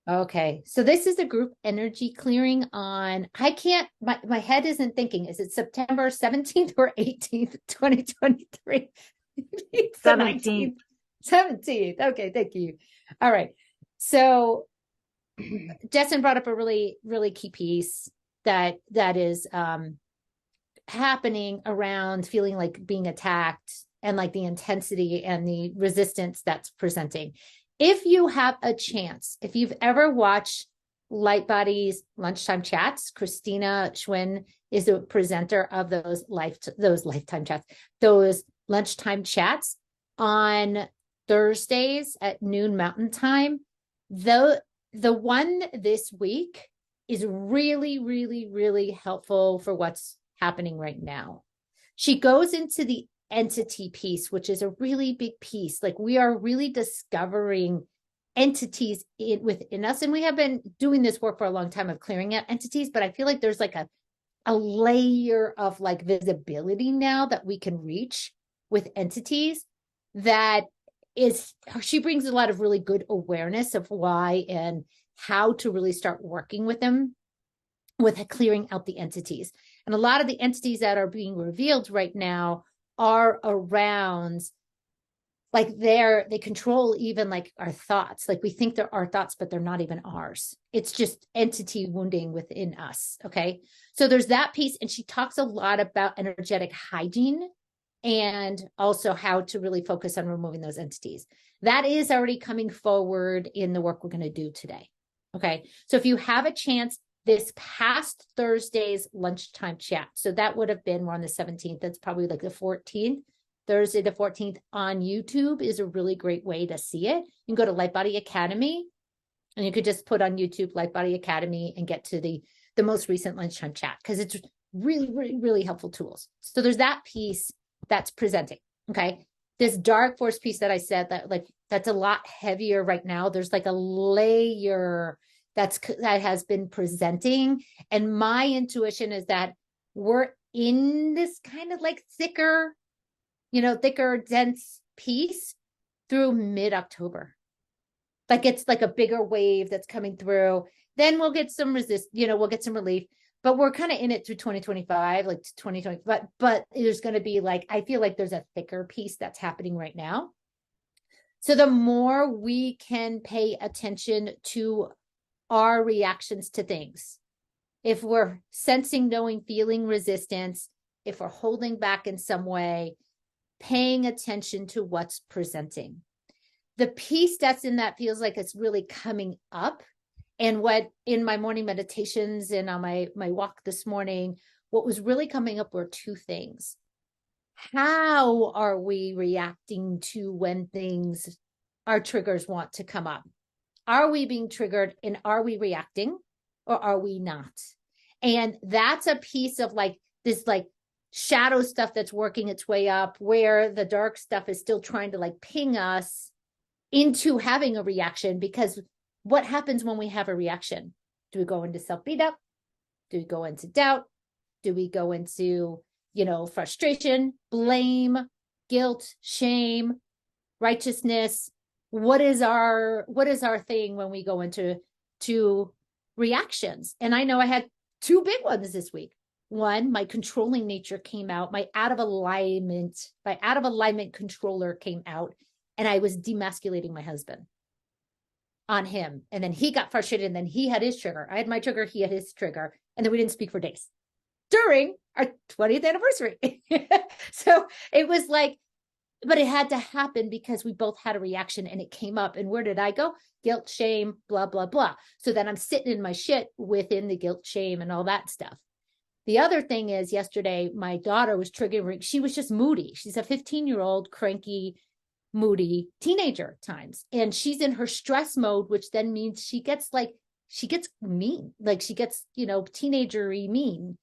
Okay. So this is a group energy clearing on, I can't, my head isn't thinking. Is it September 17th or 18th, 2023? It's the 17th. 19th, 17th. Okay, thank you. All right. So Justin brought up a really, really key piece that is happening around feeling like being attacked and like the intensity and the resistance that's presenting. If you have a chance, if you've ever watched Lightbody's lunchtime chats, Christina Schwinn is a presenter of those lifetime chats, those lunchtime chats on Thursdays at noon Mountain Time. The one this week is really, really, really helpful for what's happening right now. She goes into the entity piece, which is a really big piece. Like we are really discovering entities within us. And we have been doing this work for a long time of clearing out entities, but I feel like there's like a layer of like visibility now that we can reach with entities that is, she brings a lot of really good awareness of why and how to really start working with them, with clearing out the entities. And a lot of the entities that are being revealed right now are around, like they control even like our thoughts. Like we think they're our thoughts, but they're not even ours. It's just entity wounding within us. Okay. So there's that piece. And she talks a lot about energetic hygiene and also how to really focus on removing those entities. That is already coming forward in the work we're going to do today. Okay. So if you have a chance, this past Thursday's lunchtime chat, so that would have been, we're on the 17th, that's probably like the 14th. Thursday the 14th on YouTube is a really great way to see it. You can go to Lightbody Academy and you could just put on YouTube Lightbody Academy and get to the most recent lunchtime chat because it's really, really, really helpful tools. So there's that piece that's presenting. Okay. This dark force piece that I said that's a lot heavier right now. There's like a layer that has been presenting. And my intuition is that we're in this kind of like thicker, dense piece through mid-October. Like it's like a bigger wave that's coming through. Then we'll get some we'll get some relief, but we're kind of in it through 2025, like 2020. But there's going to be like, I feel like there's a thicker piece that's happening right now. So the more we can pay attention to our reactions to things, if we're sensing, knowing, feeling resistance, if we're holding back in some way, paying attention to what's presenting. The piece that's in that feels like it's really coming up. And what in my morning meditations and on my walk this morning, what was really coming up were two things. How are we reacting to when our triggers want to come up? Are we being triggered and are we reacting or are we not? And that's a piece of like this like shadow stuff that's working its way up where the dark stuff is still trying to like ping us into having a reaction. Because what happens when we have a reaction? Do we go into self beat up? Do we go into doubt? Do we go into, frustration, blame, guilt, shame, righteousness? What is our thing when we go into reactions? And I know I had two big ones this week. One, my controlling nature came out. My out of alignment controller came out, and I was demasculating my husband on him. And then he got frustrated, and then he had his trigger. I had my trigger, he had his trigger, and then we didn't speak for days during our 20th anniversary. So it was like, but it had to happen because we both had a reaction and it came up. And where did I go? Guilt, shame, blah, blah, blah. So then I'm sitting in my shit within the guilt, shame, and all that stuff. The other thing is yesterday, my daughter was triggering. She was just moody. She's a 15-year-old cranky, moody teenager at times. And she's in her stress mode, which then means she gets mean, like she gets, teenager-y mean.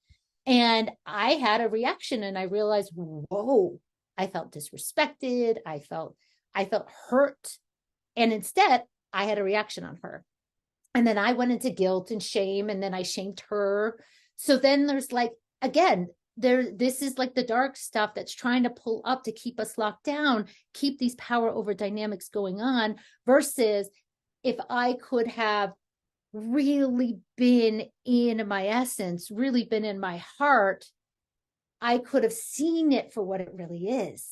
And I had a reaction and I realized, whoa, I felt disrespected. I felt hurt. And instead, I had a reaction on her. And then I went into guilt and shame, and then I shamed her. So then there's like, again, this is like the dark stuff that's trying to pull up to keep us locked down, keep these power over dynamics going on, versus if I could have really been in my essence, really been in my heart, I could have seen it for what it really is.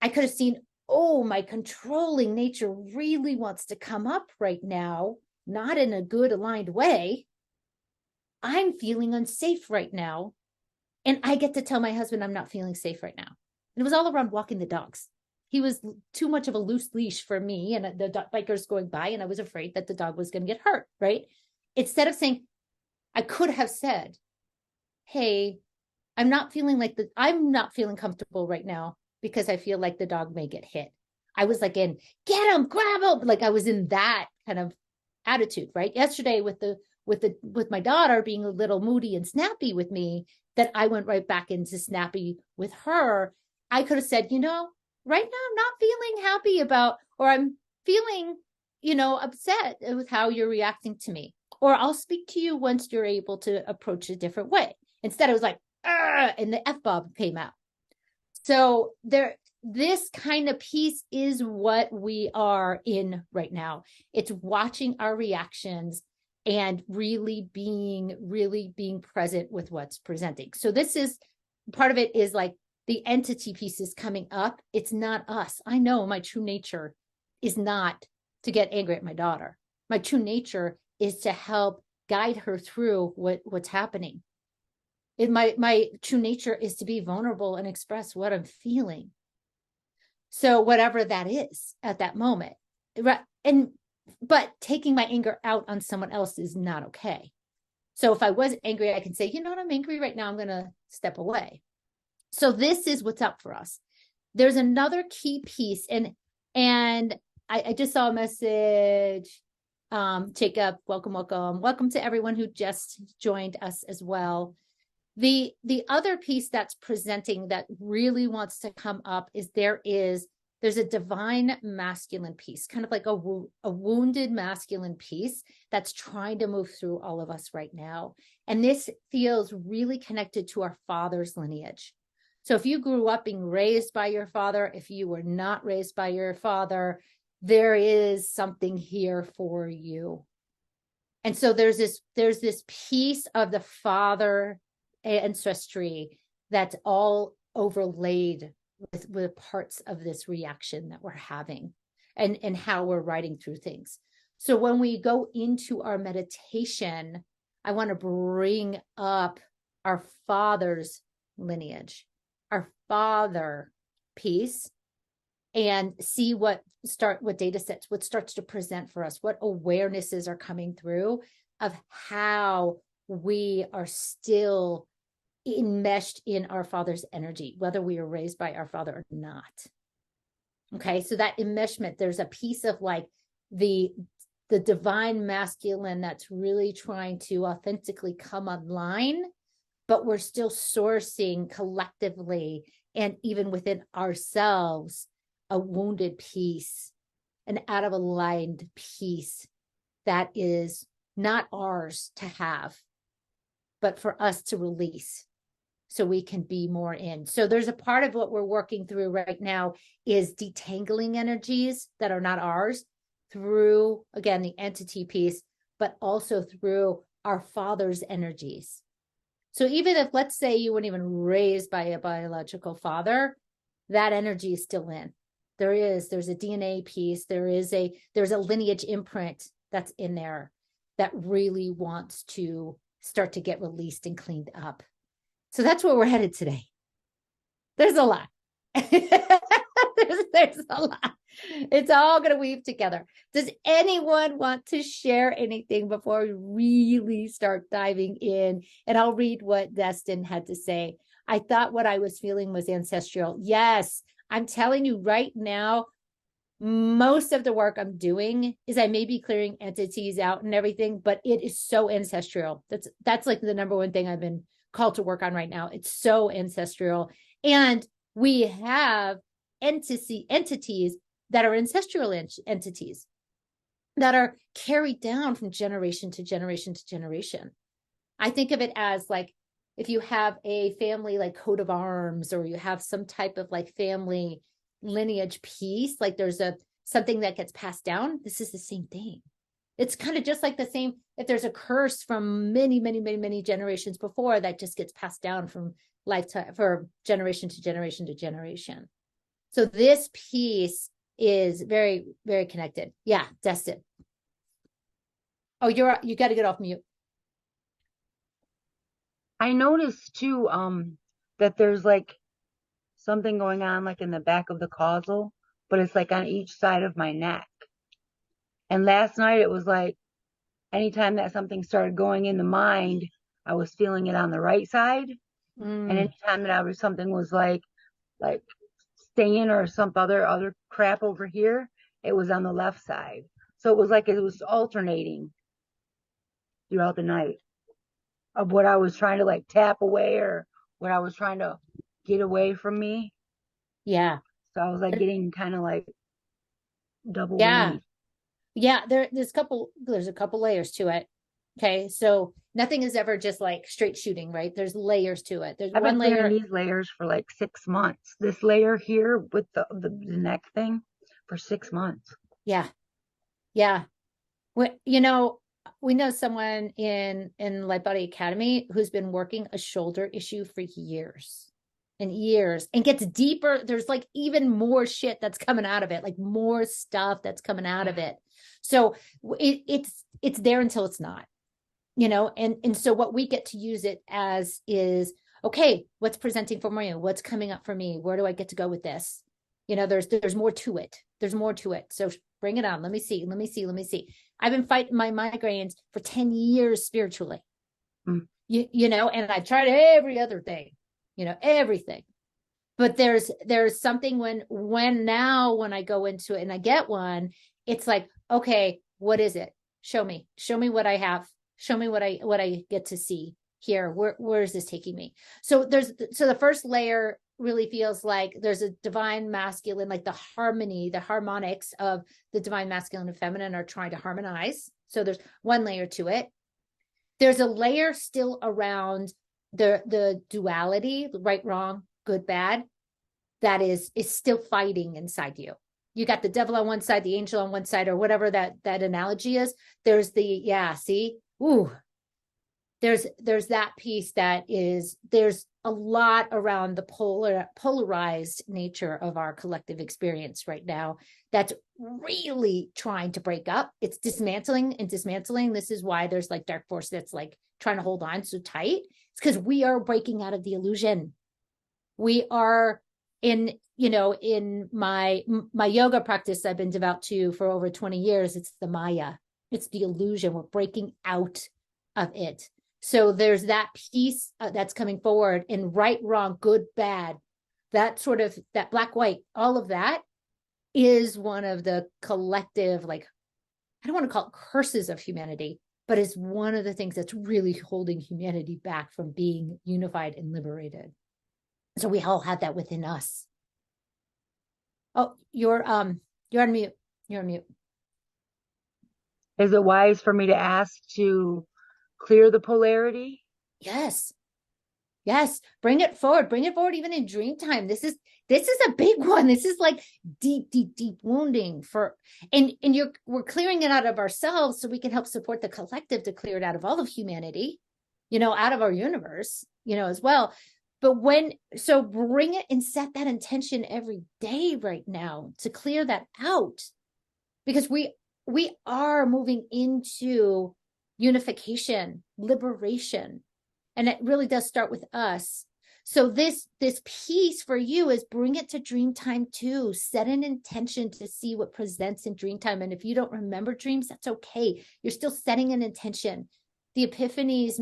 I could have seen, oh, my controlling nature really wants to come up right now, not in a good aligned way. I'm feeling unsafe right now. And I get to tell my husband I'm not feeling safe right now. And it was all around walking the dogs. He was too much of a loose leash for me, and the bikers going by, and I was afraid that the dog was going to get hurt, right? Instead of saying, I could have said, hey, I'm not feeling comfortable right now because I feel like the dog may get hit. I was like in, get him, grab him. Like I was in that kind of attitude, right? Yesterday with my daughter being a little moody and snappy with me, that I went right back into snappy with her. I could have said, right now I'm not feeling happy about, or I'm feeling, upset with how you're reacting to me. Or I'll speak to you once you're able to approach a different way. Instead, I was like, and the F-bomb came out. So this kind of piece is what we are in right now. It's watching our reactions and really being present with what's presenting. So this is part of it, is like the entity piece is coming up. It's not us. I know my true nature is not to get angry at my daughter. My true nature is to help guide her through what's happening. My true nature is to be vulnerable and express what I'm feeling. So whatever that is at that moment, but taking my anger out on someone else is not okay. So if I was angry, I can say, you know what, I'm angry right now, I'm going to step away. So this is what's up for us. There's another key piece, and I just saw a message. Jacob, welcome to everyone who just joined us as well. The other piece that's presenting that really wants to come up is there's a divine masculine piece, kind of like a wounded masculine piece that's trying to move through all of us right now. And this feels really connected to our father's lineage. So if you grew up being raised by your father, if you were not raised by your father, there is something here for you. And so there's this piece of the father ancestry that's all overlaid with parts of this reaction that we're having and how we're writing through things. So when we go into our meditation, I want to bring up our father's lineage, our father piece, and see what data sets, what starts to present for us, what awarenesses are coming through of how we are still enmeshed in our father's energy, whether we were raised by our father or not. Okay, so that enmeshment, there's a piece of like the divine masculine that's really trying to authentically come online, but we're still sourcing collectively and even within ourselves a wounded piece, an out of aligned piece that is not ours to have, but for us to release so we can be more in. So there's a part of what we're working through right now is detangling energies that are not ours through, again, the entity piece, but also through our father's energies. So even if, let's say, you weren't even raised by a biological father, that energy is still in. There's a DNA piece. There's a lineage imprint that's in there that really wants to start to get released and cleaned up. So that's where we're headed today. There's a lot. there's a lot. It's all going to weave together. Does anyone want to share anything before we really start diving in? And I'll read what Destin had to say. I thought what I was feeling was ancestral. Yes, I'm telling you right now, most of the work I'm doing is I may be clearing entities out and everything, but it is so ancestral. That's like the number one thing I've been called to work on right now. It's so ancestral. And we have entities that are ancestral entities that are carried down from generation to generation to generation. I think of it as like, if you have a family like coat of arms, or you have some type of like family lineage piece, like there's something that gets passed down. This is the same thing. It's kind of just like the same, if there's a curse from many, many, many, many generations before, that just gets passed down from lifetime, for generation to generation to generation. So this piece is very, very connected. Yeah, Destin. Oh, you got to get off mute. I noticed too, that there's like something going on like in the back of the causal, but it's like on each side of my neck. And last night it was like anytime that something started going in the mind, I was feeling it on the right side. And Mm, anytime that something was like staying or some other crap over here, it was on the left side. So it was like it was alternating throughout the night of what I was trying to like tap away or what I was trying to get away from me. yeah. So I was like getting kind of like double Yeah. whammy. Yeah. There's a couple layers to it. Okay. So nothing is ever just like straight shooting, right? There's layers to it. There's I've been one clearing layer. these layers for like 6 months. This layer here with the neck thing for 6 months. Yeah. Yeah. We know someone in Light Body Academy who's been working a shoulder issue for years and years, and gets deeper. There's like even more shit that's coming out of it, like more stuff that's coming out of Yeah. it. So it's there until it's not, and so what we get to use it as is, okay, what's presenting for me, what's coming up for me, where do I get to go with this? There's more to it. There's more to it. So bring it on. Let me see. I've been fighting my migraines for 10 years spiritually. Mm. And I've tried every other thing, everything. But there's something when I go into it and I get one, it's like, okay, what is it? Show me what I have. Show me what I get to see here. Where is this taking me? So the first layer really feels like there's a divine masculine, like the harmony, the harmonics of the divine masculine and feminine are trying to harmonize. So there's one layer to it. There's a layer still around the duality, right, wrong, good, bad, that is still fighting inside you. You got the devil on one side, the angel on one side, or whatever that analogy is. There's see, ooh, there's that piece there's a lot around the polarized nature of our collective experience right now that's really trying to break up. It's dismantling and dismantling. This is why there's like dark force that's like trying to hold on so tight. It's because we are breaking out of the illusion. We are in my yoga practice I've been devout to for over 20 years. It's the Maya. It's the illusion. We're breaking out of it. So there's that piece that's coming forward in right, wrong, good, bad, that sort of, that black, white, all of that is one of the collective, like, I don't want to call it curses of humanity, but it's one of the things that's really holding humanity back from being unified and liberated. So we all have that within us. Oh, you're on mute. You're on mute. Is it wise for me to ask to clear the polarity? Yes. Yes. Bring it forward. Bring it forward even in dream time. This is a big one. This is like deep, deep, deep wounding and we're clearing it out of ourselves so we can help support the collective to clear it out of all of humanity, out of our universe, as well. But so bring it and set that intention every day right now to clear that out, because we are moving into unification, liberation, and it really does start with us. So this piece for you is bring it to dream time too. Set an intention to see what presents in dream time. And if you don't remember dreams, that's okay. You're still setting an intention. The epiphanies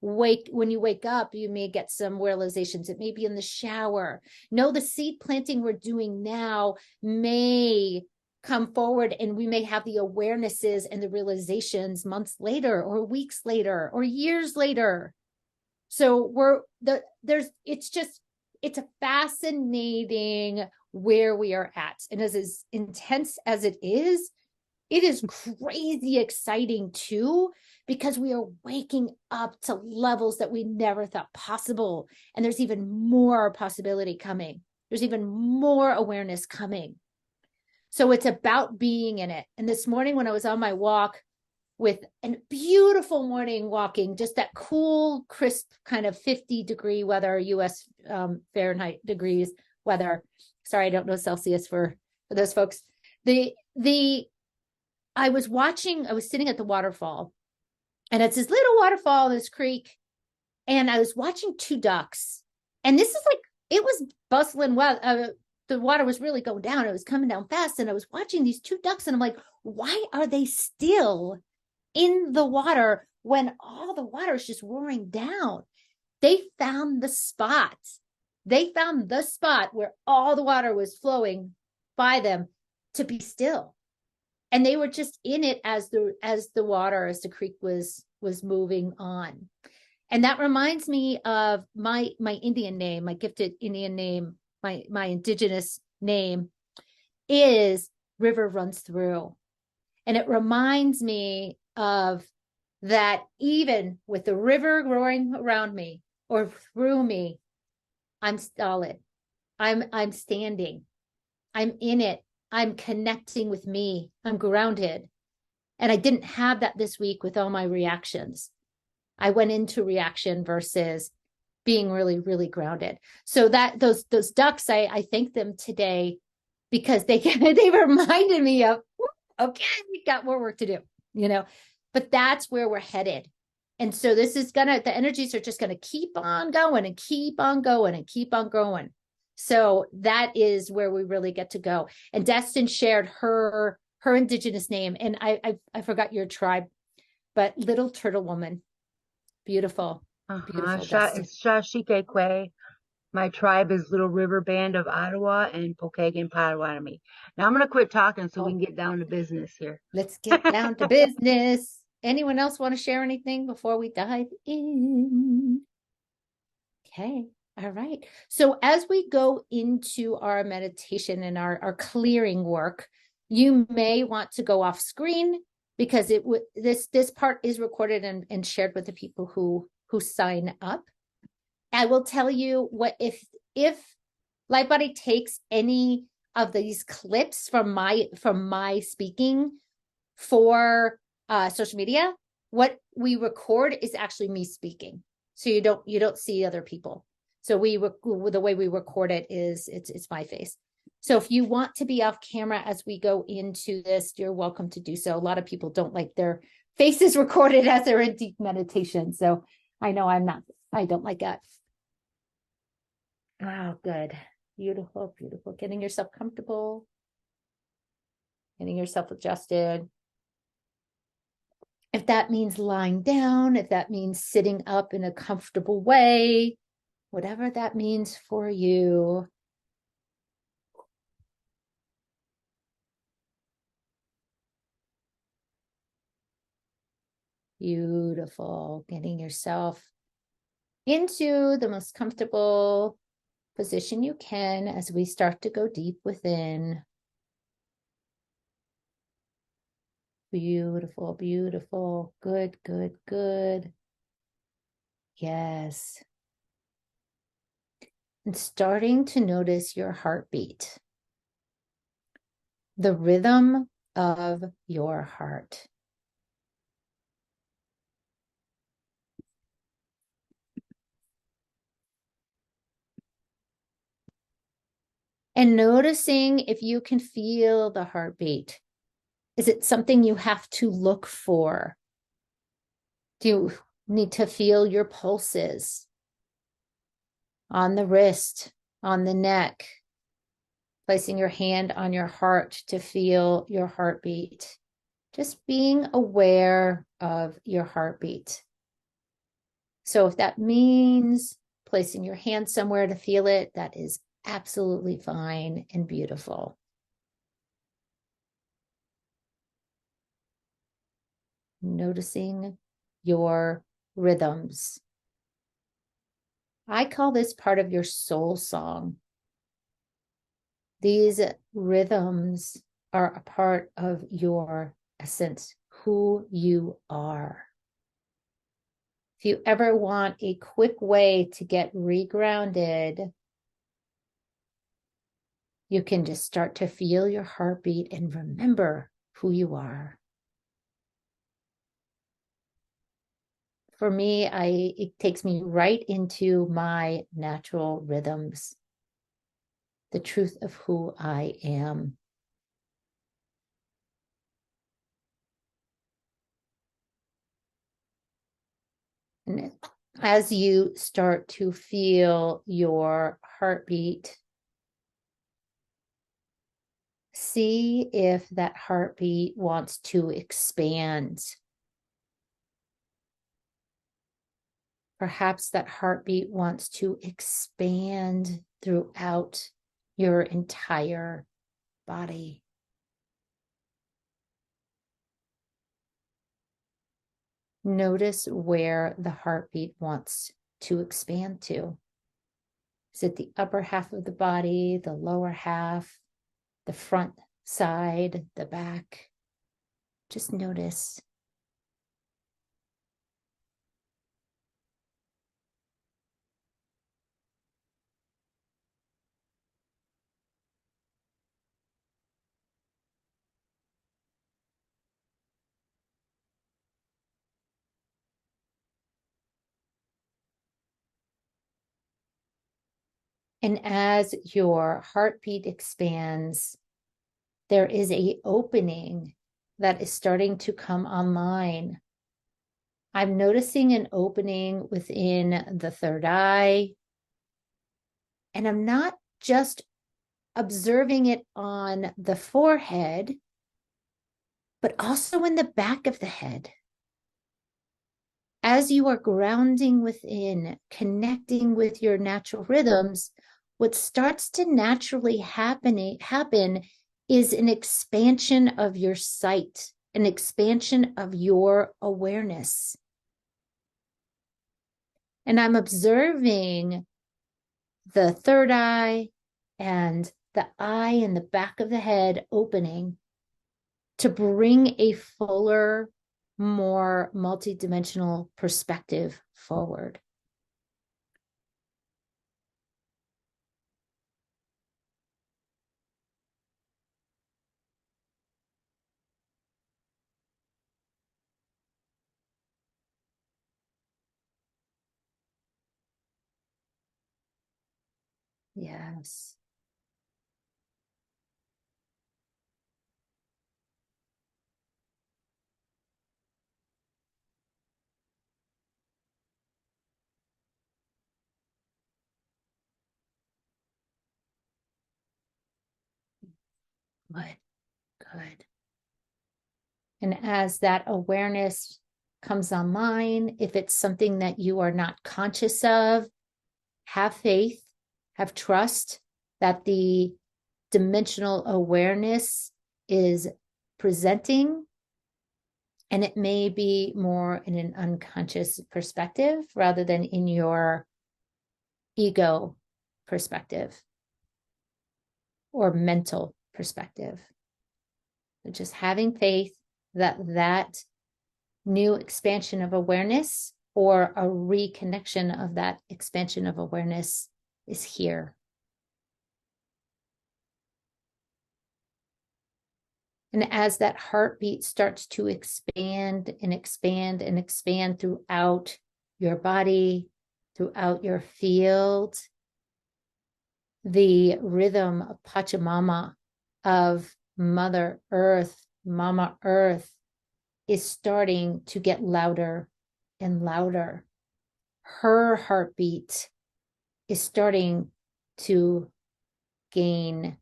when you wake up, you may get some realizations. It may be in the shower. No, the seed planting we're doing now may come forward, and we may have the awarenesses and the realizations months later or weeks later or years later. So it's a fascinating where we are at. And as intense as it is crazy exciting too, because we are waking up to levels that we never thought possible. And there's even more possibility coming. There's even more awareness coming. So it's about being in it. And this morning when I was on my walk, with a beautiful morning walking, just that cool, crisp kind of 50-degree weather, US Fahrenheit degrees weather. Sorry, I don't know Celsius for those folks. I was sitting at the waterfall, and it's this little waterfall, this creek, and I was watching two ducks. And this is like, it was bustling. The water was really going down. It was coming down fast. And I was watching these two ducks, and I'm like, why are they still in the water when all the water is just roaring down? They found the spot. They found the spot where all the water was flowing by them to be still. And they were just in it as the creek was moving on. And that reminds me of my Indian name, my gifted Indian name, my indigenous name is River Runs Through. And it reminds me of that, even with the river roaring around me or through me, I'm solid. I'm standing. I'm in it. I'm connecting with me. I'm grounded. And I didn't have that this week with all my reactions. I went into reaction versus being really, really grounded. So that those ducks, I thank them today because they reminded me of, okay, we got more work to do, but that's where we're headed. And so the energies are just gonna keep on going and keep on going and keep on growing. So that is where we really get to go. And Destin shared her indigenous name, and I forgot your tribe, but Little Turtle Woman. Beautiful. Beautiful. It's Shashikekwe. My tribe is Little River Band of Ottawa and Pokagon Potawatomi. Now I'm going to quit talking so we can get down to business here. Let's get down to business. Anyone else want to share anything before we dive in? Okay. All right. So as we go into our meditation and our clearing work, you may want to go off screen because this part is recorded and shared with the people who sign up. I will tell you what, if Lightbody takes any of these clips from my speaking for social media, what we record is actually me speaking. So you don't see other people. So the way we record it is it's my face. So if you want to be off camera as we go into this, you're welcome to do so. A lot of people don't like their faces recorded as they're in deep meditation. So I know I don't like that. Oh, good. Beautiful, beautiful. Getting yourself comfortable, getting yourself adjusted. If that means lying down, if that means sitting up in a comfortable way, whatever that means for you. Beautiful. Getting yourself into the most comfortable position you can as we start to go deep within. Beautiful, beautiful. Good, good, good. Yes. And starting to notice your heartbeat, the rhythm of your heart. And noticing if you can feel the heartbeat. Is it something you have to look for? Do you need to feel your pulses on the wrist, on the neck, placing your hand on your heart to feel your heartbeat? Just being aware of your heartbeat. So if that means placing your hand somewhere to feel it, that is absolutely fine and beautiful. Noticing your rhythms. I call this part of your soul song. These rhythms are a part of your essence, who you are. If you ever want a quick way to get regrounded, you can just start to feel your heartbeat and remember who you are. For me, it takes me right into my natural rhythms, the truth of who I am. And as you start to feel your heartbeat, see if that heartbeat wants to expand. Perhaps that heartbeat wants to expand throughout your entire body. Notice where the heartbeat wants to expand to. Is it the upper half of the body, the lower half, the front side, the back? Just notice. And as your heartbeat expands, there is an opening that is starting to come online. I'm noticing an opening within the third eye. And I'm not just observing it on the forehead, but also in the back of the head. As you are grounding within, connecting with your natural rhythms, what starts to naturally happen is an expansion of your sight, an expansion of your awareness. And I'm observing the third eye and the eye in the back of the head opening to bring a fuller, more multidimensional perspective forward. Yes. Good, good. And as that awareness comes online, if it's something that you are not conscious of, have faith, have trust that the dimensional awareness is presenting, and it may be more in an unconscious perspective rather than in your ego perspective or mental perspective. So just having faith that that new expansion of awareness or a reconnection of that expansion of awareness is here. And as that heartbeat starts to expand and expand and expand throughout your body, throughout your field, the rhythm of Pachamama, of Mother Earth, Mama Earth, is starting to get louder and louder. Her heartbeat is starting to gain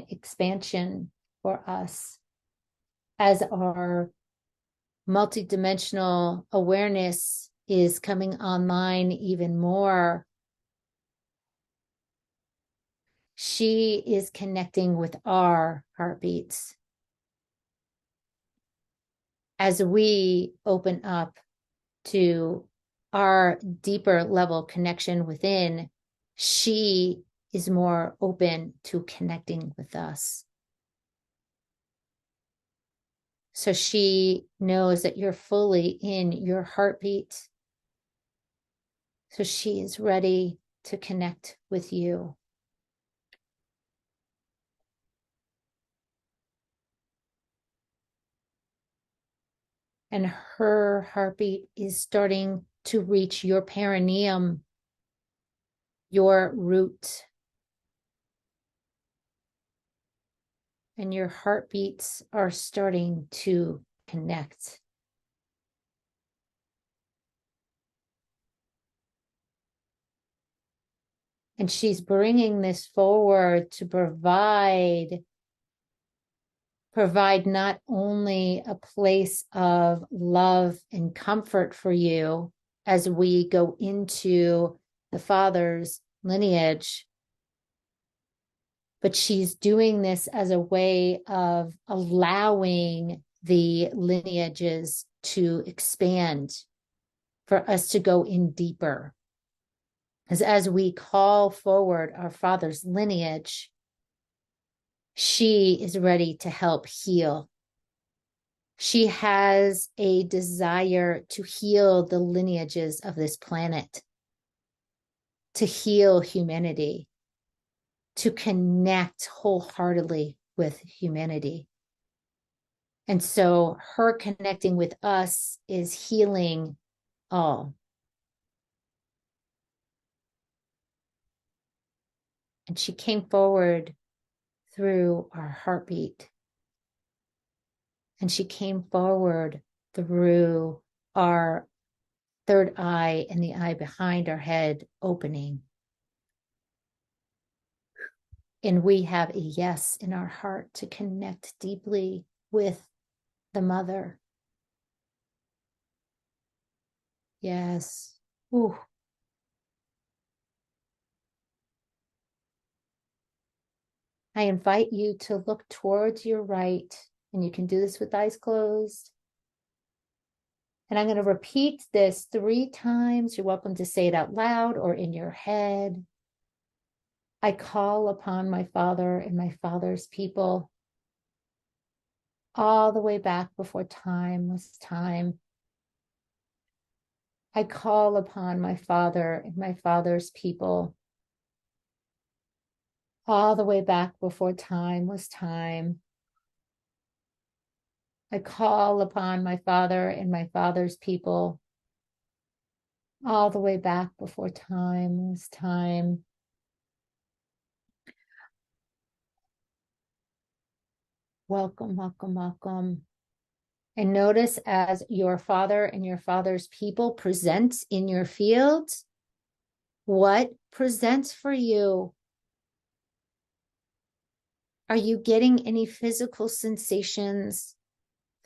expansion for us as our multidimensional awareness is coming online even more. She is connecting with our heartbeats. As we open up to our deeper level connection within, she is more open to connecting with us. So she knows that you're fully in your heartbeat. So she is ready to connect with you. And her heartbeat is starting to reach your perineum, your root. And your heartbeats are starting to connect. And she's bringing this forward to provide not only a place of love and comfort for you as we go into the Father's lineage, but she's doing this as a way of allowing the lineages to expand, for us to go in deeper. As we call forward our Father's lineage, she is ready to help heal. She has a desire to heal the lineages of this planet, to heal humanity, to connect wholeheartedly with humanity. And so her connecting with us is healing all. And she came forward through our heartbeat. And she came forward through our third eye and the eye behind our head opening. And we have a yes in our heart to connect deeply with the mother. Yes. Ooh. I invite you to look towards your right, and you can do this with eyes closed. And I'm going to repeat this 3 times. You're welcome to say it out loud or in your head. I call upon my Father and my Father's people all the way back before time was time. I call upon my Father and my Father's people all the way back before time was time. I call upon my Father and my Father's people all the way back before time was time. Welcome, welcome, welcome. And notice as your Father and your Father's people present in your field, what presents for you? Are you getting any physical sensations,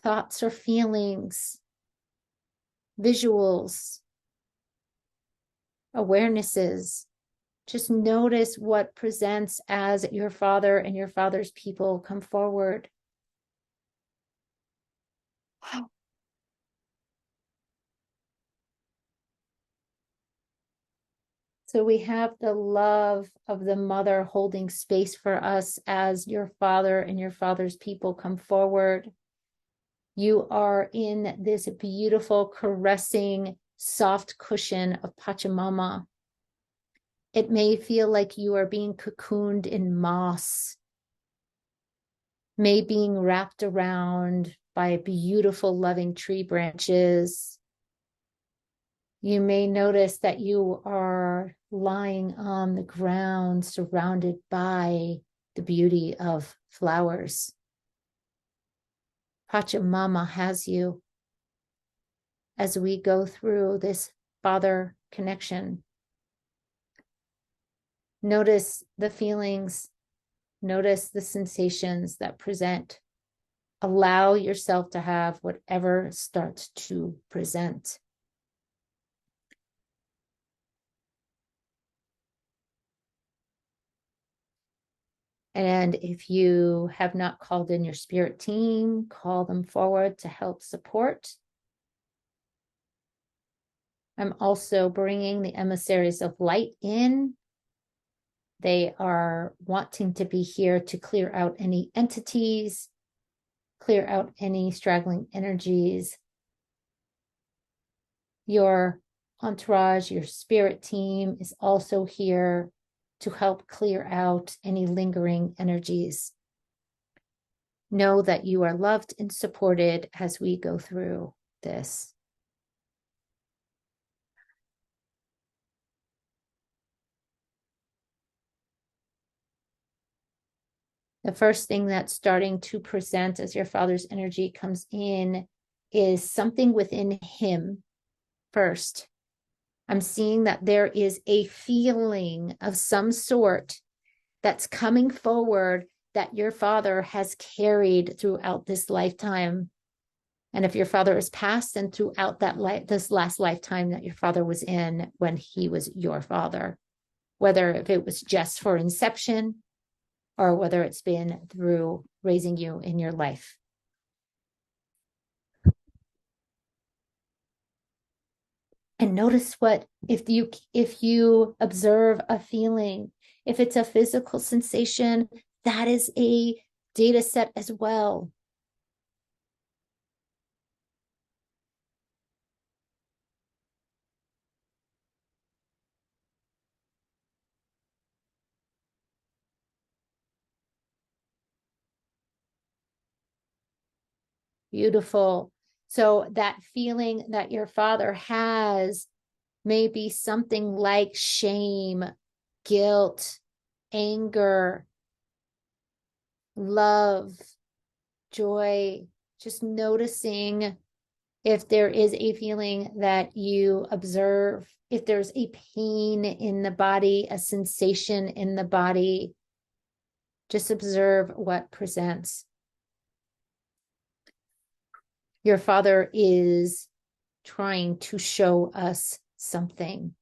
thoughts or feelings, visuals, awarenesses? Just notice what presents as your Father and your Father's people come forward. So we have the love of the mother holding space for us as your Father and your Father's people come forward. You are in this beautiful, caressing, soft cushion of Pachamama. It may feel like you are being cocooned in moss, may being wrapped around by beautiful, loving tree branches. You may notice that you are lying on the ground surrounded by the beauty of flowers. Pachamama has you as we go through this Father connection. Notice the feelings, notice the sensations that present. Allow yourself to have whatever starts to present. And if you have not called in your spirit team, call them forward to help support. I'm also bringing the emissaries of light in. They are wanting to be here to clear out any entities, clear out any straggling energies. Your entourage, your spirit team is also here to help clear out any lingering energies. Know that you are loved and supported as we go through this. The first thing that's starting to present as your father's energy comes in is something within him first. I'm seeing that there is a feeling of some sort that's coming forward that your father has carried throughout this lifetime. And if your father is passed, then throughout this last lifetime that your father was in when he was your father, whether if it was just for inception or whether it's been through raising you in your life. And notice what, if you observe a feeling, if it's a physical sensation, that is a data set as well. Beautiful. So that feeling that your father has may be something like shame, guilt, anger, love, joy, just noticing if there is a feeling that you observe, if there's a pain in the body, a sensation in the body, just observe what presents. Your father is trying to show us something.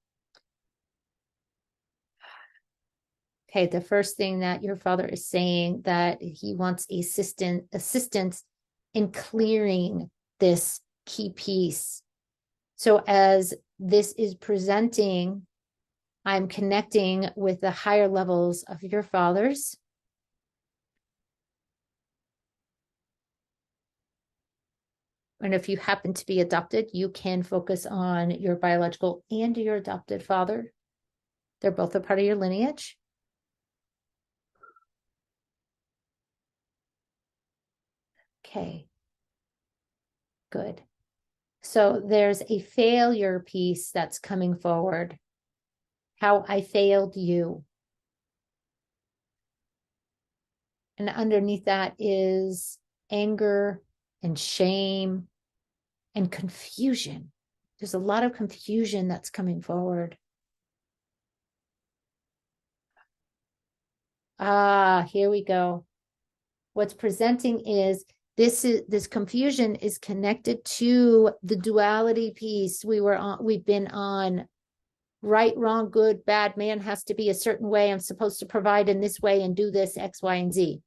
Okay, the first thing that your father is saying that he wants assistance in clearing this key piece. So as this is presenting, I'm connecting with the higher levels of your fathers. And if you happen to be adopted, you can focus on your biological and your adopted father. They're both a part of your lineage. Okay, good. So there's a failure piece that's coming forward. How I failed you. And underneath that is anger and shame and confusion. There's a lot of confusion that's coming forward. Here we go. What's presenting is this confusion is connected to the duality piece we've been on. Right, wrong, good, bad, man has to be a certain way. I'm supposed to provide in this way and do this X, Y, and Z.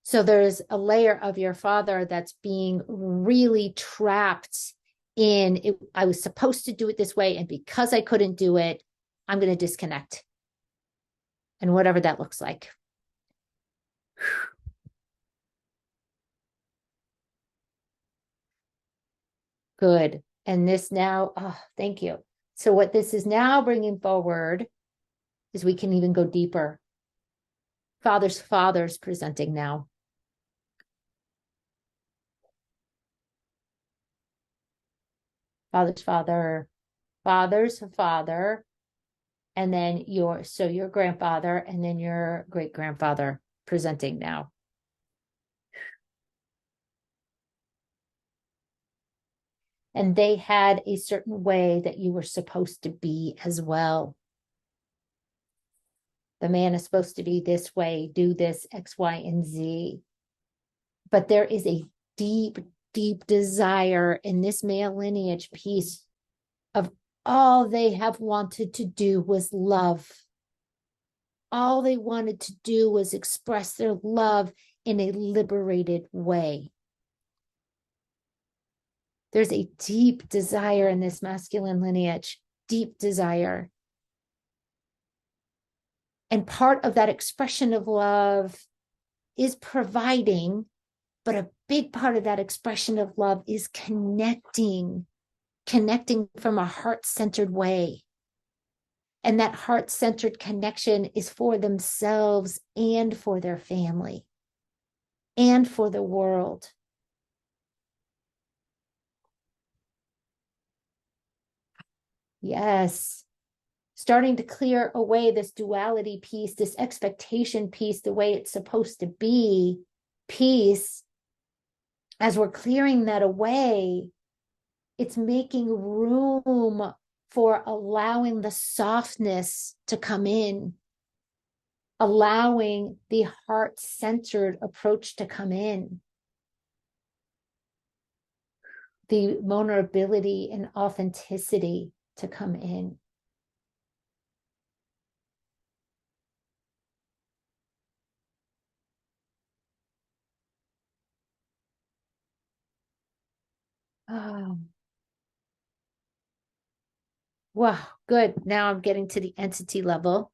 So there's a layer of your father that's being really trapped in it. I was supposed to do it this way, and because I couldn't do it, I'm going to disconnect. And whatever that looks like. Good. And this now, thank you. So what this is now bringing forward is we can even go deeper. Father's presenting now. Father's father, and then your grandfather, and then your great grandfather presenting now. And they had a certain way that you were supposed to be as well. The man is supposed to be this way, do this X, Y, and Z. But there is a deep, deep desire in this male lineage piece of all they have wanted to do was love. All they wanted to do was express their love in a liberated way. There's a deep desire in this masculine lineage, deep desire. And part of that expression of love is providing, but a big part of that expression of love is connecting from a heart-centered way. And that heart-centered connection is for themselves and for their family and for the world. Yes. Starting to clear away this duality piece, this expectation piece, the way it's supposed to be piece. As we're clearing that away, it's making room for allowing the softness to come in, allowing the heart-centered approach to come in, the vulnerability and authenticity to come in. Oh, wow, good. Now I'm getting to the entity level.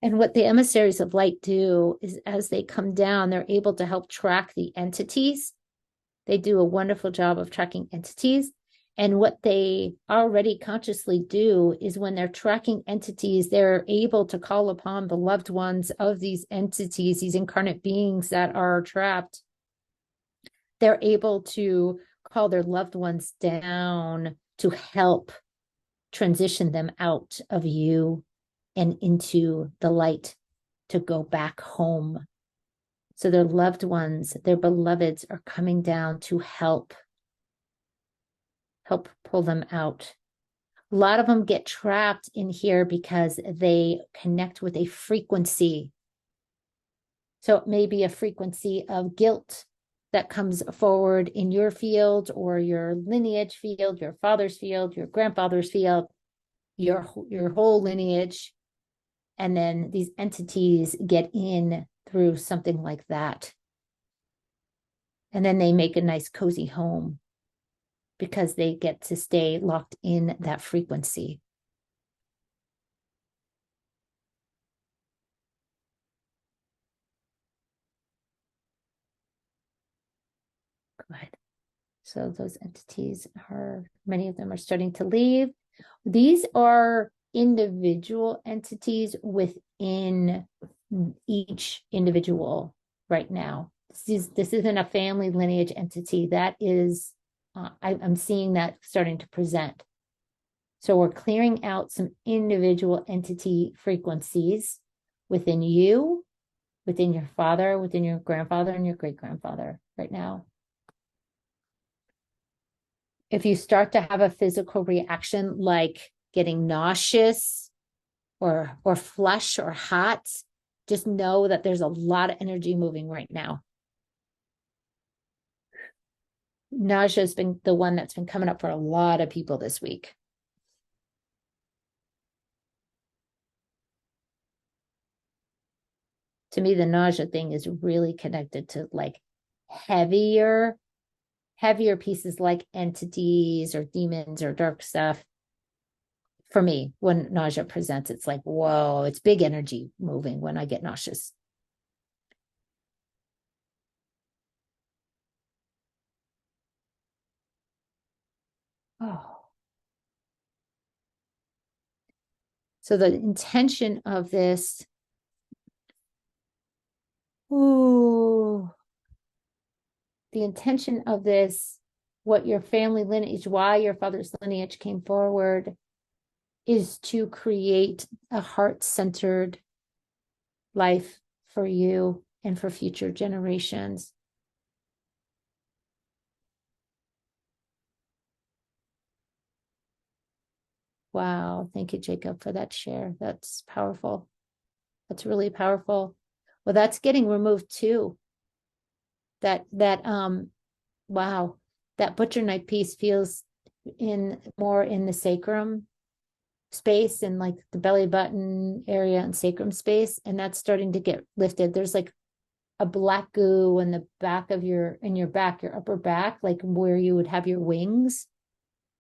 And what the emissaries of light do is as they come down, they're able to help track the entities. They do a wonderful job of tracking entities. And what they already consciously do is when they're tracking entities, they're able to call upon the loved ones of these entities, these incarnate beings that are trapped. They're able to call their loved ones down to help transition them out of you and into the light to go back home. So their loved ones, their beloveds are coming down to help pull them out. A lot of them get trapped in here because they connect with a frequency. So it may be a frequency of guilt that comes forward in your field or your lineage field, your father's field, your grandfather's field, your whole lineage. And then these entities get in through something like that. And then they make a nice cozy home because they get to stay locked in that frequency. Good. So those entities are, many of them are starting to leave. These are individual entities within each individual right now. This isn't a family lineage entity. That is, I'm seeing that starting to present. So we're clearing out some individual entity frequencies within you, within your father, within your grandfather, and your great grandfather right now. If you start to have a physical reaction like getting nauseous or flush or hot, just know that there's a lot of energy moving right now. Nausea has been the one that's been coming up for a lot of people this week. To me, the nausea thing is really connected to like heavier pieces like entities or demons or dark stuff. For me, when nausea presents, it's like, whoa, it's big energy moving when I get nauseous. Oh. So the intention of this, ooh, the intention of this, what your family lineage, why your father's lineage came forward, is to create a heart-centered life for you and for future generations. Wow. Thank you, Jacob, for that share. That's powerful. That's really powerful. Well, that's getting removed too. Wow, that butcher knife piece feels in more in the sacrum space and like the belly button area and sacrum space, and that's starting to get lifted. There's like a black goo in the back of your back, your upper back, like where you would have your wings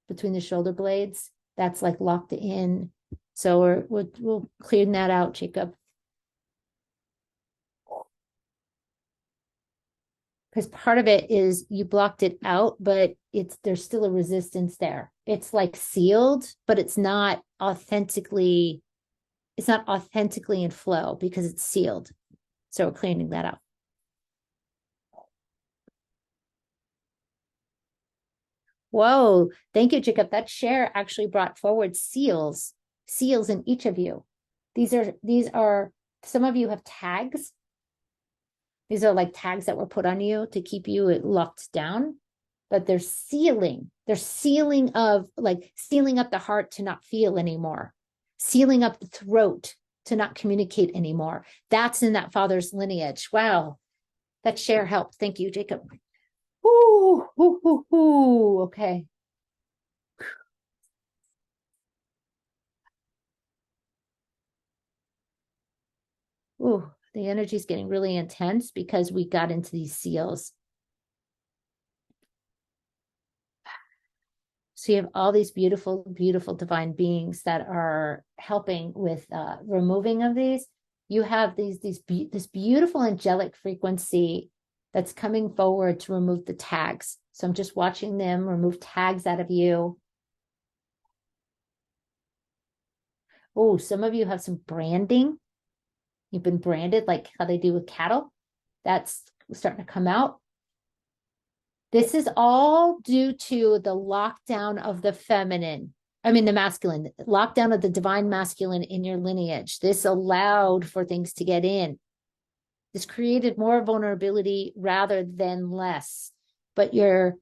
between the shoulder blades. That's like locked in. So we'll clean that out, Jacob. Because part of it is you blocked it out, but there's still a resistance there. It's like sealed, but it's not authentically in flow because it's sealed. So we're cleaning that up. Whoa. Thank you, Jacob. That share actually brought forward seals in each of you. These are some of you have tags. These are like tags that were put on you to keep you locked down, but they're sealing. They're sealing of like sealing up the heart to not feel anymore, sealing up the throat to not communicate anymore. That's in that father's lineage. Wow. That share helped. Thank you, Jacob. Ooh, ooh, ooh, ooh. Okay. Ooh, the energy is getting really intense because we got into these seals. So you have all these beautiful, beautiful divine beings that are helping with removing of these. You have this beautiful angelic frequency that's coming forward to remove the tags. So I'm just watching them remove tags out of you. Oh, some of you have some branding. You've been branded like how they do with cattle. That's starting to come out. This is all due to the lockdown of the feminine. I mean, the masculine, lockdown of the divine masculine in your lineage. This allowed for things to get in. This created more vulnerability rather than less. But your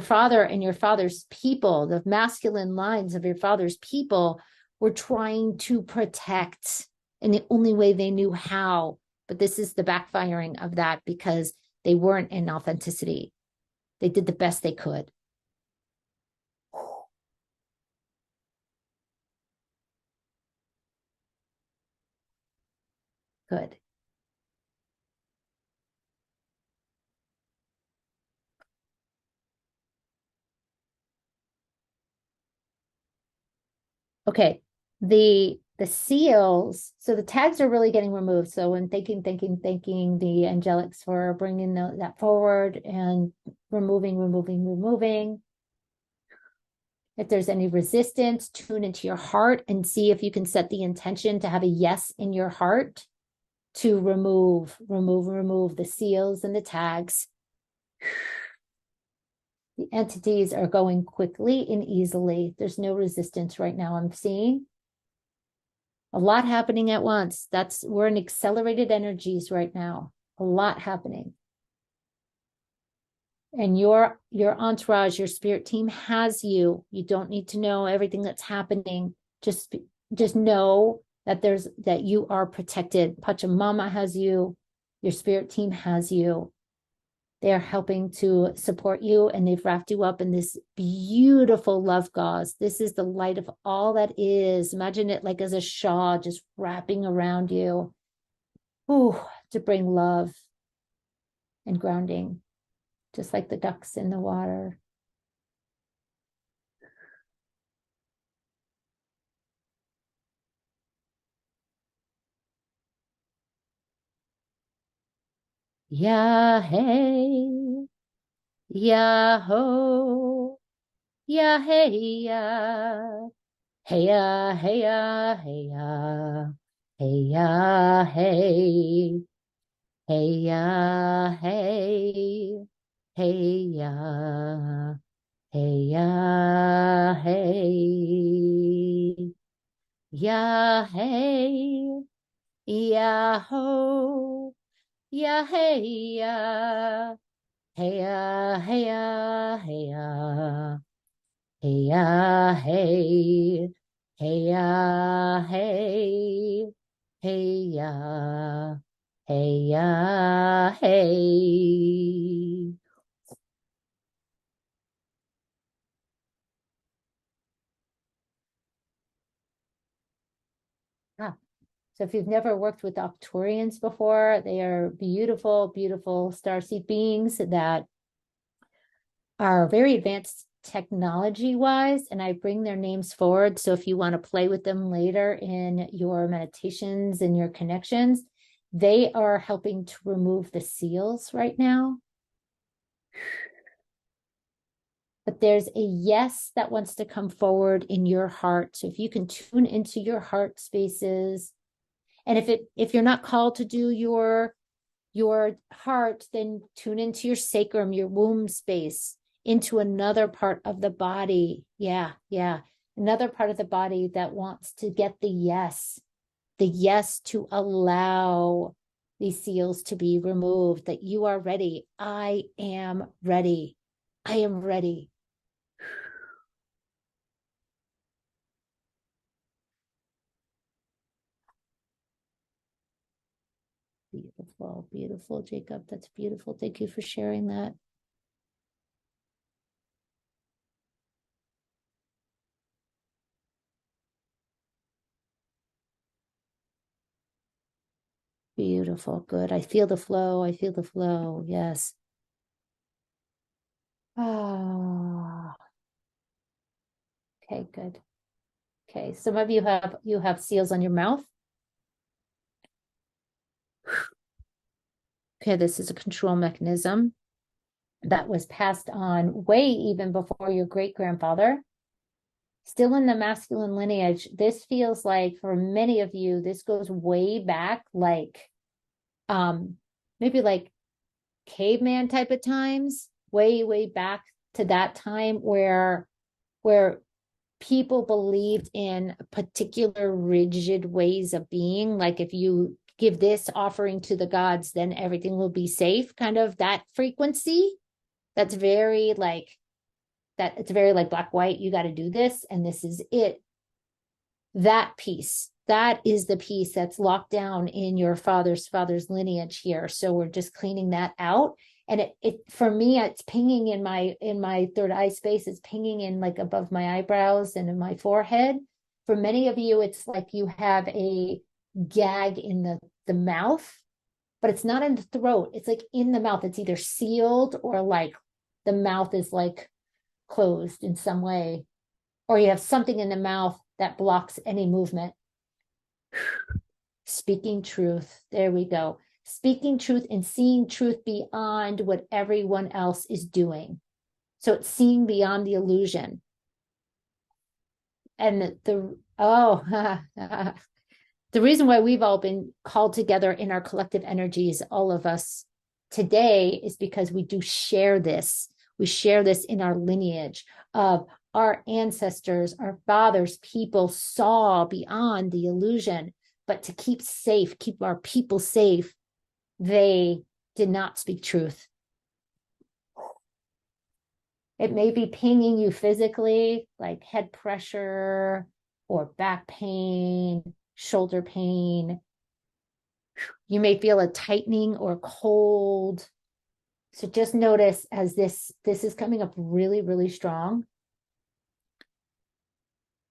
father and your father's people, the masculine lines of your father's people, were trying to protect in the only way they knew how. But this is the backfiring of that because they weren't in authenticity. They did the best they could. Good. Okay. The seals, so the tags are really getting removed. So when thanking the angelics for bringing that forward and removing. If there's any resistance, tune into your heart and see if you can set the intention to have a yes in your heart to remove the seals and the tags. The entities are going quickly and easily. There's no resistance right now. I'm seeing a lot happening at once. We're in accelerated energies right now. A lot happening. And your entourage, your spirit team has you. You don't need to know everything that's happening. Just know that you are protected. Pachamama has you. Your spirit team has you. They are helping to support you, and they've wrapped you up in this beautiful love gauze. This is the light of all that is. Imagine it like as a shawl just wrapping around you. Ooh, to bring love and grounding, just like the ducks in the water. Yeah, hey, yeah, ho, yeah, hey, yeah. Hey ya, hey ya, hey ya, hey ya, hey, hey ya, hey, hey ya, hey ya, hey, ya, hey, ya, ho, ya, hey ya, hey ya, hey ya, hey ya. Hey ya, hey, hey ya, hey, hey ya, hey ya, hey. Ah, so if you've never worked with Octorians before, they are beautiful, beautiful starseed beings that are very advanced technology wise, and I bring their names forward. So if you want to play with them later in your meditations and your connections, they are helping to remove the seals right now. But there's a yes that wants to come forward in your heart. So if you can tune into your heart spaces, and if you're not called to do your heart, then tune into your sacrum, your womb space. into another part of the body. Yeah, yeah. Another part of the body that wants to get the yes to allow these seals to be removed, that you are ready. I am ready. I am ready. Beautiful, beautiful, Jacob. That's beautiful. Thank you for sharing that. Beautiful. Good. I feel the flow. I feel the flow. Yes. Ah, okay, good. Okay. Some of you have seals on your mouth. Okay, this is a control mechanism that was passed on way even before your great grandfather. Still in the masculine lineage, this feels like for many of you, this goes way back, like maybe like caveman type of times, way, way back to that time where people believed in particular rigid ways of being. Like if you give this offering to the gods, then everything will be safe, kind of that frequency. That's very like that. It's very like black, white. You got to do this, and this is it. That piece, that is the piece that's locked down in your father's lineage here. So we're just cleaning that out. And it for me, it's pinging in my third eye space. It's pinging in like above my eyebrows and in my forehead. For many of you, it's like you have a gag in the mouth, but it's not in the throat. It's like in the mouth. It's either sealed or like the mouth is like closed in some way, or you have something in the mouth that blocks any movement. Speaking truth. There we go. Speaking truth and seeing truth beyond what everyone else is doing. So it's seeing beyond the illusion. And the reason why we've all been called together in our collective energies, all of us today, is because we do share this. We share this in our lineage of our ancestors, our fathers, people saw beyond the illusion. But to keep safe, keep our people safe, they did not speak truth. It may be pinging you physically, like head pressure or back pain, shoulder pain. You may feel a tightening or cold. So just notice as this is coming up really, really strong.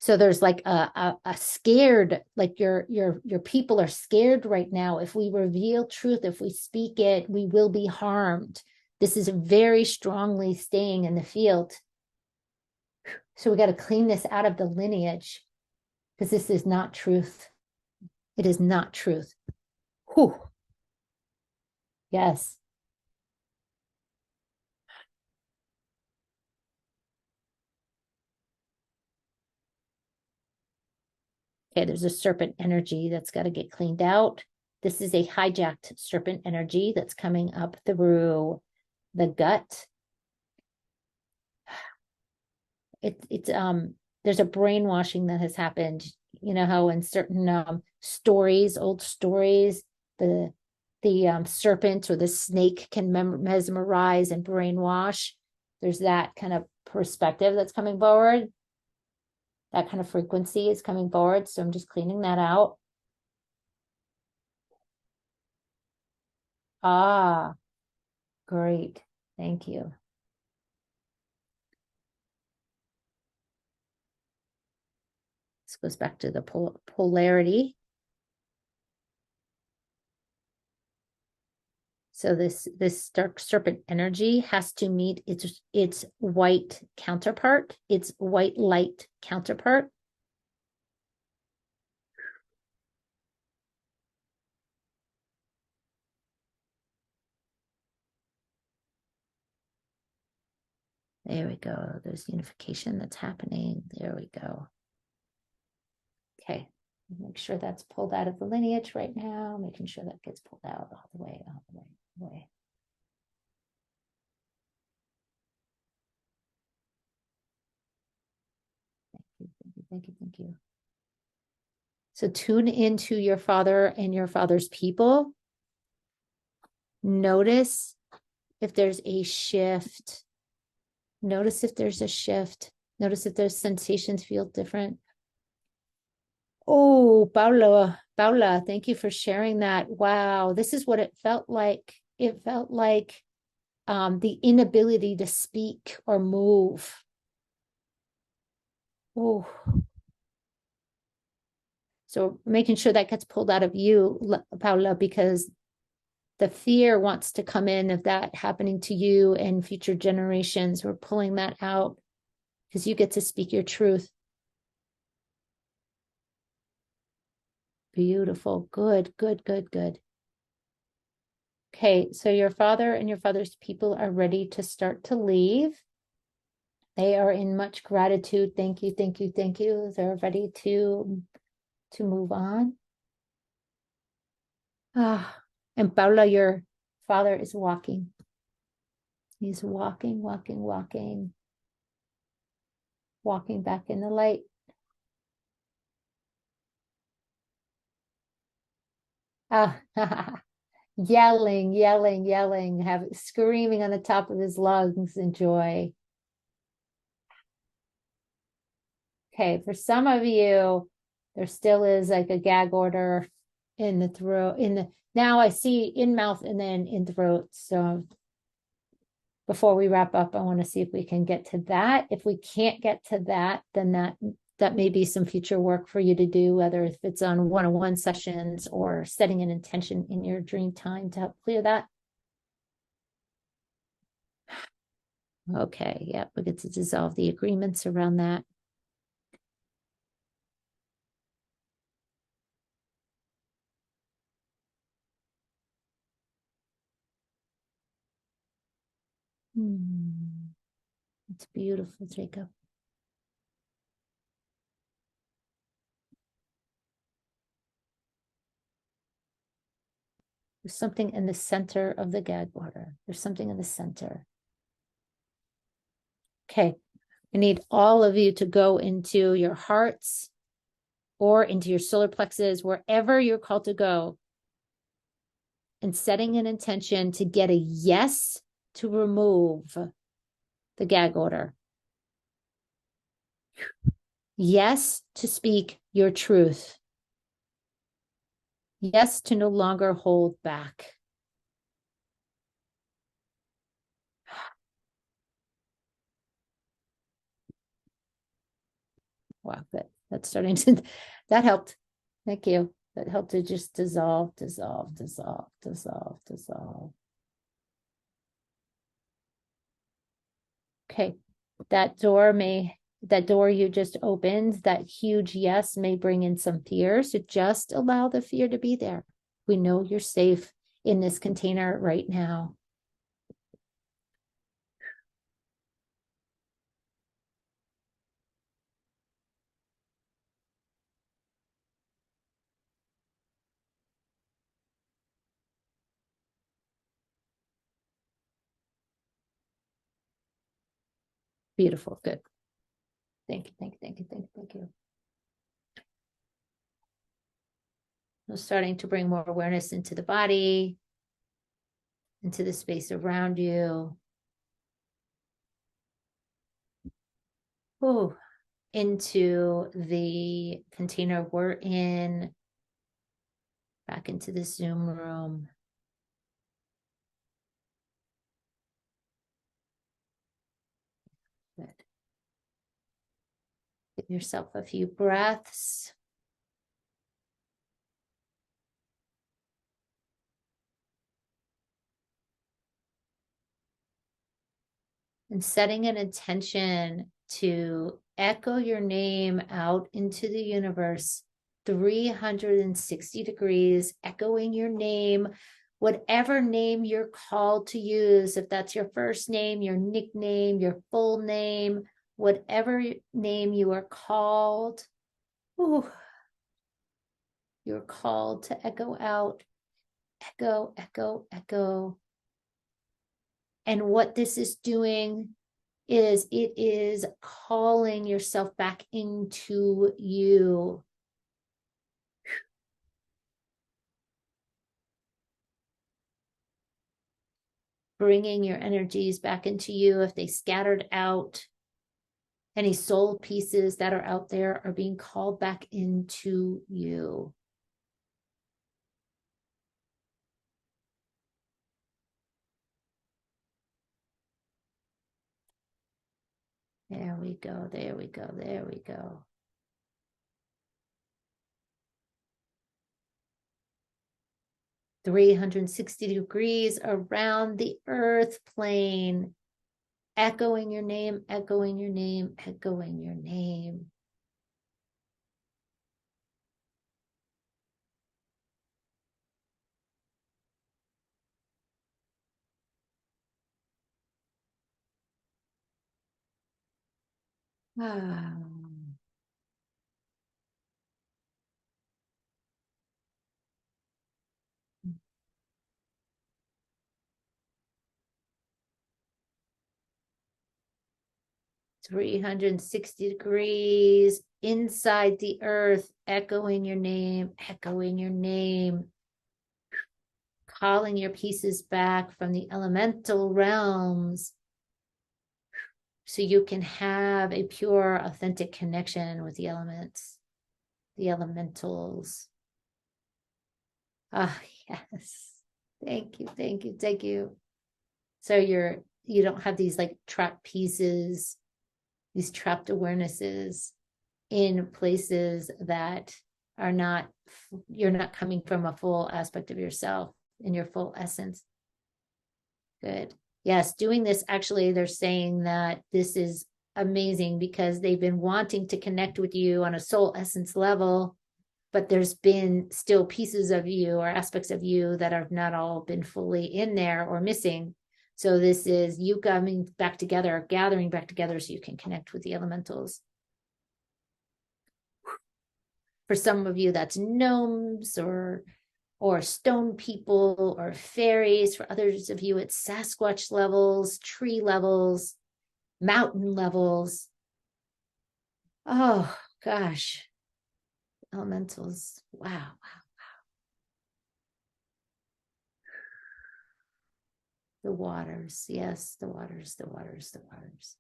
So there's like a scared, like your people are scared right now. If we reveal truth, if we speak it, we will be harmed. This is very strongly staying in the field. So we got to clean this out of the lineage because this is not truth. It is not truth. Whew. Yes. Okay, there's a serpent energy that's got to get cleaned out. This is a hijacked serpent energy that's coming up through the gut. It's there's a brainwashing that has happened. You know how in certain stories, old stories, the serpent or the snake can mesmerize and brainwash. There's that kind of perspective that's coming forward. That kind of frequency is coming forward. So I'm just cleaning that out. Ah, great. Thank you. This goes back to the polarity. So this dark serpent energy has to meet its white counterpart, its white light counterpart. There we go. There's unification that's happening. There we go. Okay. Make sure that's pulled out of the lineage right now, making sure that gets pulled out all the way, all the way, all the way. Thank you. So tune into your father and your father's people. Notice if there's a shift. Notice if there's a shift. Notice if those sensations feel different. Oh, Paula, thank you for sharing that. Wow, this is what it felt like. It felt like the inability to speak or move. Oh, so making sure that gets pulled out of you, Paula, because the fear wants to come in of that happening to you and future generations. We're pulling that out because you get to speak your truth. Beautiful. Good, good, good, good. Okay, so your father and your father's people are ready to start to leave. They are in much gratitude. Thank you, thank you, thank you. They're ready to move on. Ah, and Paula, your father is walking. He's walking, walking, walking, walking back in the light. Ah, yelling, yelling, yelling, screaming on the top of his lungs in joy. Okay, for some of you, there still is like a gag order in the throat. Now I see in mouth and then in throat. So before we wrap up, I want to see if we can get to that. If we can't get to that, then that may be some future work for you to do, whether if it's on one-on-one sessions or setting an intention in your dream time to help clear that. Okay, yeah, we get to dissolve the agreements around that. It's beautiful, Jacob. There's something in the center of the gag order. There's something in the center. Okay, I need all of you to go into your hearts or into your solar plexus, wherever you're called to go, and setting an intention to get a yes to remove the gag order. Yes to speak your truth. Yes to no longer hold back. Wow, good. That's starting to, that helped. Thank you. That helped to just dissolve, dissolve, dissolve, dissolve, dissolve. Okay. That door you just opened, that huge yes may bring in some fear. So just allow the fear to be there. We know you're safe in this container right now. Beautiful. Good. Thank you. Thank you. Thank you. Thank you. Thank you. We're starting to bring more awareness into the body, into the space around you. Ooh, into the container we're in, back into the Zoom room. Good. Give yourself a few breaths. And setting an intention to echo your name out into the universe 360 degrees, echoing your name, whatever name you're called to use, if that's your first name, your nickname, your full name, whatever name you are called. Ooh, you're called to echo out, echo, echo, echo. And what this is doing is it is calling yourself back into you. Bringing your energies back into you. If they scattered out, any soul pieces that are out there are being called back into you. There we go, there we go, there we go. (360 degrees around the earth plane, echoing your name, echoing your name, echoing your name. Ah. 360 degrees inside the earth, echoing your name, echoing your name, calling your pieces back from the elemental realms so you can have a pure, authentic connection with the elements, the elementals. Ah, yes. Thank you, thank you, thank you. So you don't have these like trapped pieces, these trapped awarenesses in places that are not, you're not coming from a full aspect of yourself in your full essence. Good. Yes, doing this, actually, they're saying that this is amazing because they've been wanting to connect with you on a soul essence level, but there's been still pieces of you or aspects of you that have not all been fully in there or missing. So this is you coming back together, gathering back together so you can connect with the elementals. For some of you, that's gnomes or stone people or fairies. For others of you, it's Sasquatch levels, tree levels, mountain levels. Oh gosh, elementals. Wow, wow. The waters. Yes, the waters, the waters, the waters.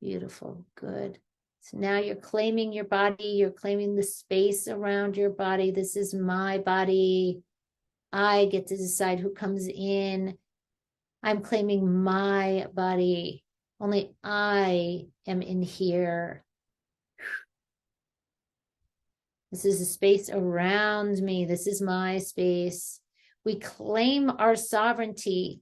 Beautiful. Good. So now you're claiming your body, you're claiming the space around your body. This is my body. I get to decide who comes in. I'm claiming my body. Only I am in here. This is a space around me. This is my space. We claim our sovereignty.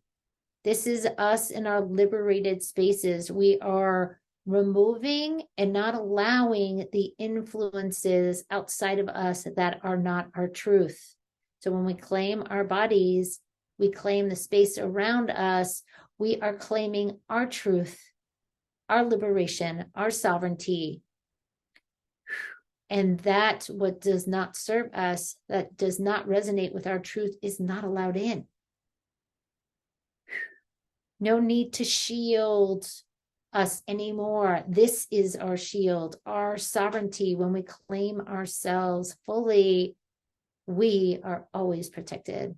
This is us in our liberated spaces. We are removing and not allowing the influences outside of us that are not our truth. So when we claim our bodies, we claim the space around us, we are claiming our truth, our liberation, our sovereignty. And that what does not serve us, that does not resonate with our truth, is not allowed in. No need to shield us anymore. This is our shield, our sovereignty. When we claim ourselves fully, we are always protected.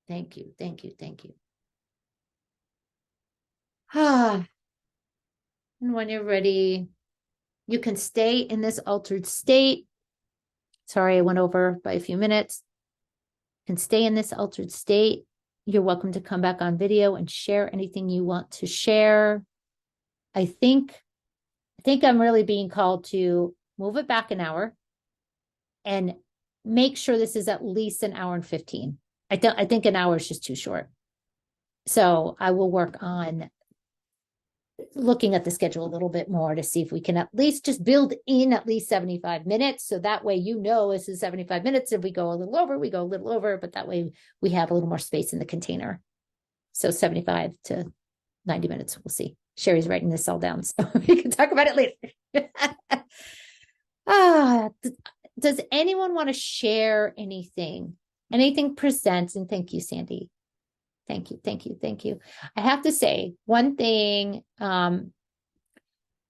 Thank you, thank you, thank you. Ah, and when you're ready, you can stay in this altered state. Sorry, I went over by a few minutes. You can stay in this altered state. You're welcome to come back on video and share anything you want to share. I think I'm really being called to move it back an hour and make sure this is at least an hour and 15. I think an hour is just too short. So I will work on looking at the schedule a little bit more to see if we can at least just build in at least 75 minutes. So that way, this is 75 minutes. If we go a little over, we go a little over, but that way we have a little more space in the container. So 75 to 90 minutes, we'll see. Sherry's writing this all down, so we can talk about it later. does anyone want to share anything presents? And thank you, Sandy. Thank you, thank you, thank you. I have to say one thing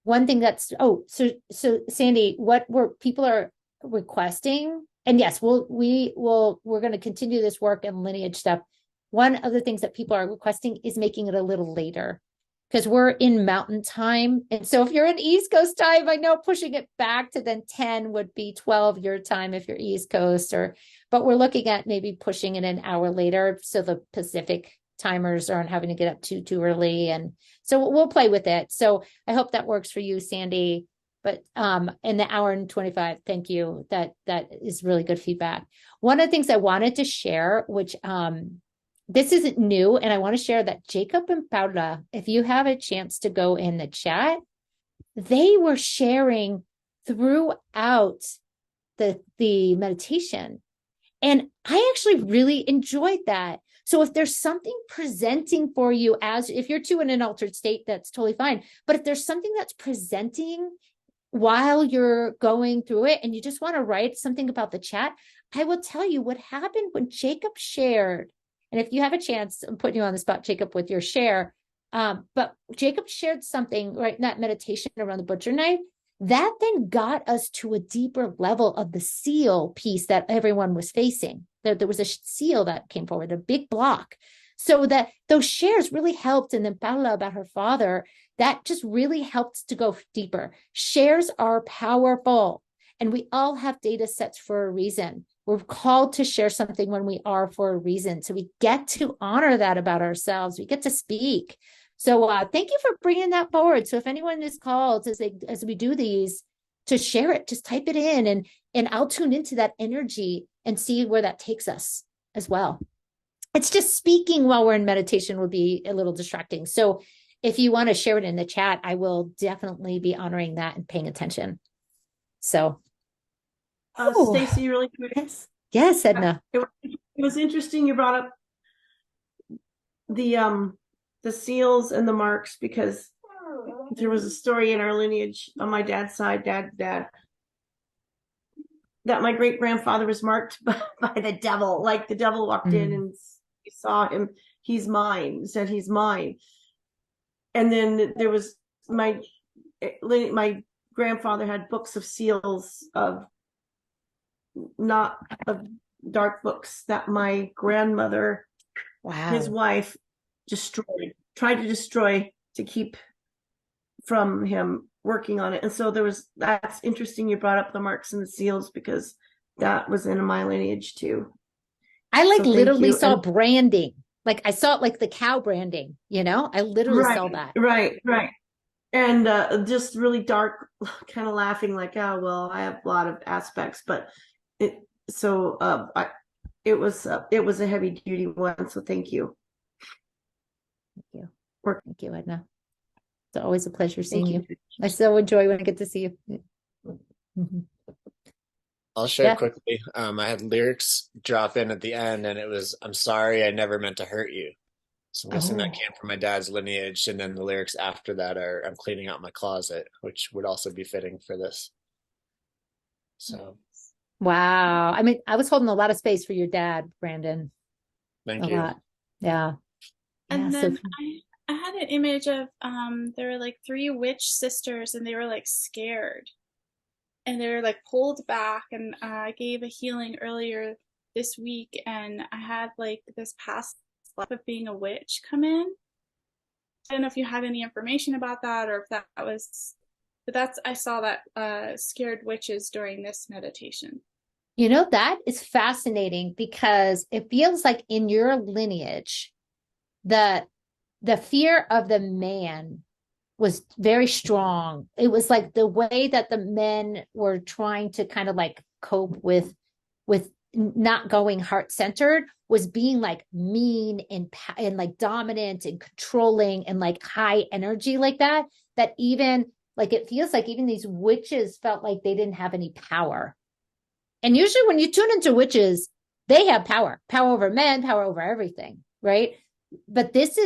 that's, so Sandy, people are requesting, and yes, we're going to continue this work and lineage stuff. One of the things that people are requesting is making it a little later, because we're in mountain time. And so if you're in East Coast time, I know pushing it back to then 10 would be 12 your time if you're East Coast, but we're looking at maybe pushing it an hour later, so the Pacific timers aren't having to get up too early. And so we'll play with it. So I hope that works for you, Sandy. But in the hour and 25, thank you. That is really good feedback. One of the things I wanted to share, which this isn't new, and I want to share that Jacob and Paula, if you have a chance to go in the chat, they were sharing throughout the meditation. And I actually really enjoyed that. So if there's something presenting for you, as if you're too in an altered state, that's totally fine. But if there's something that's presenting while you're going through it and you just want to write something about the chat, I will tell you what happened when Jacob shared. And if you have a chance, I'm putting you on the spot, Jacob, with your share. But Jacob shared something, right, in that meditation around the butcher knife, that then got us to a deeper level of the seal piece that everyone was facing. There was a seal that came forward, a big block. So that those shares really helped. And then Paula about her father, that just really helped to go deeper. Shares are powerful, and we all have data sets for a reason. We're called to share something when we are for a reason. So we get to honor that about ourselves. We get to speak. So thank you for bringing that forward. So if anyone is called as we do these to share it, just type it in, and I'll tune into that energy and see where that takes us as well. It's just speaking while we're in meditation would be a little distracting. So if you want to share it in the chat, I will definitely be honoring that and paying attention. So, Stacy, really quick. Yes, Edna. It was interesting you brought up the seals and the marks, because there was a story in our lineage on my dad's side, dad, that my great grandfather was marked by the devil. Like the devil walked in and he saw him. He's mine. Said he's mine. And then there was my grandfather had books of seals of dark books that my grandmother, his wife, tried to destroy to keep from him working on it. And so that's interesting you brought up the marks and the seals, because that was in my lineage too. I literally saw branding. Like I saw it, like the cow branding, I literally saw that. Right. And just really dark, kind of laughing like, oh, well, I have a lot of aspects, but it was a heavy duty one. So thank you. Thank you. Thank you, Edna. It's always a pleasure seeing you. I so enjoy when I get to see you. Mm-hmm. I'll share quickly. I had lyrics drop in at the end, and it was, "I'm sorry, I never meant to hurt you." So I'm guessing that came from my dad's lineage, and then the lyrics after that are, "I'm cleaning out my closet," which would also be fitting for this. So. Wow. I mean, I was holding a lot of space for your dad, Brandon. Thank you. Lot. Yeah. And then I had an image of there were like 3 witch sisters, and they were like scared, and they were like pulled back. And I gave a healing earlier this week, and I had like this past life of being a witch come in. I don't know if you had any information about that, or if that was, but I saw that scared witches during this meditation. That is fascinating, because it feels like in your lineage, the fear of the man was very strong. It was like the way that the men were trying to kind of like cope with not going heart-centered was being like mean and like dominant and controlling and like high energy like that even like it feels like even these witches felt like they didn't have any power. And usually when you tune into witches, they have power over men, power over everything, right? But this